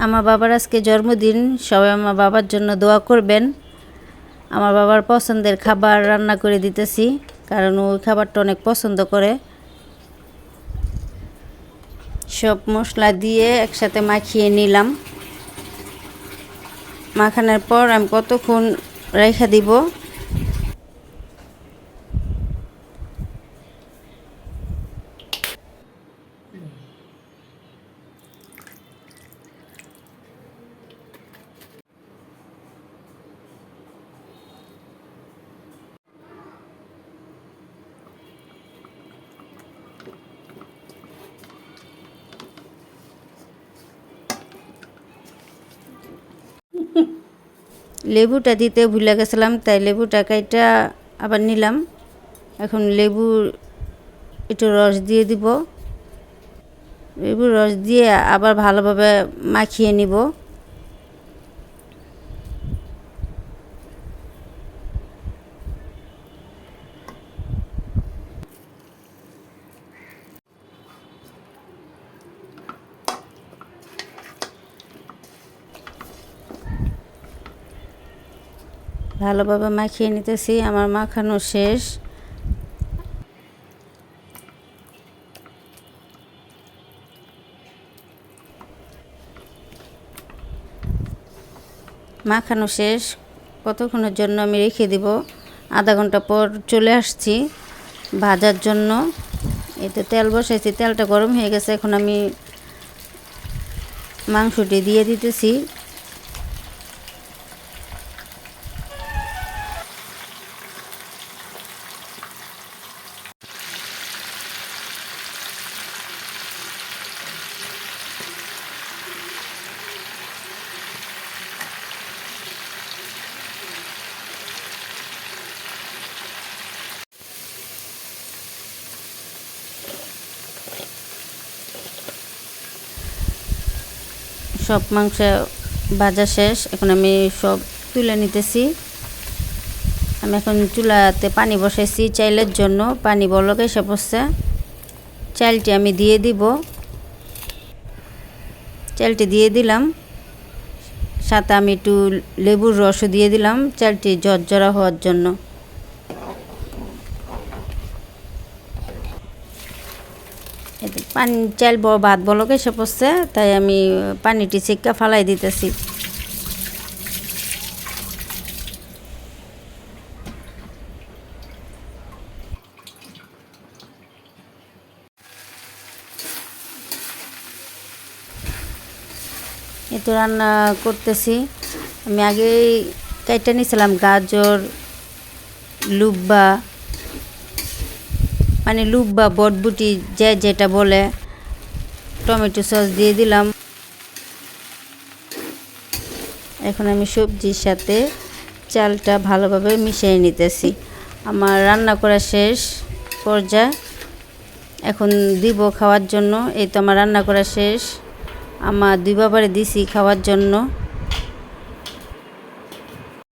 আমার বাবার আজকে জন্মদিন, সবাই আমার বাবার জন্য দোয়া করবেন। আমার বাবার পছন্দের খাবার রান্না করে দিতেছি, কারণ ওই খাবারটা অনেক পছন্দ করে। সব মশলা দিয়ে একসাথে মাখিয়ে নিলাম। মাখানোর পর আমি কতক্ষণ রেখে দিব। লেবুটা দিতে ভুলে গেছিলাম, তাই লেবুটা কাইটা আবার নিলাম। এখন লেবুর একটু রস দিয়ে দিব। লেবুর রস দিয়ে আবার ভালোভাবে মাখিয়ে নিব। ভালোভাবে মাখিয়ে নিতেছি। আমার মাখানো শেষ। মাখানো শেষ। কতক্ষণের জন্য আমি রেখে দিব। আধা ঘন্টা পর চলে আসছি ভাজার জন্য। এতে তেল বসাইছি, তেলটা গরম হয়ে গেছে। এখন আমি মাংসটি দিয়ে দিতেছি। সব মাংস ভাজা শেষ। এখন আমি সব তুলে নিতেছি। আমি এখন চুলাতে পানি বসাইছি চাইলের জন্য। পানি বলকে এসে পড়ছে। চালটি আমি দিয়ে দিব। চালটি দিয়ে দিলাম, সাথে আমি একটু লেবুর রসও দিয়ে দিলাম চালটি ঝরঝরা হওয়ার জন্য। পানি চাল ভাত বলকে এসে পড়ছে, তাই আমি পানিটি ছেঁকা ফালাই দিতেছি। এতো রান্না করতেছি। আমি আগেই কাইটা নিয়েছিলাম গাজর, লুব্বা, মানে লুব্বা বটবুটি যে যেটা বলে। টমেটো সস দিয়ে দিলাম। এখন আমি সবজির সাথে চালটা ভালোভাবে মিশিয়ে নিতেছি। আমার রান্না করা শেষ পর্যায়ে। এখন দিব খাওয়ার জন্য। এই তো আমার রান্না করা শেষ। আমার দুই বাবারে দিছি খাওয়ার জন্য।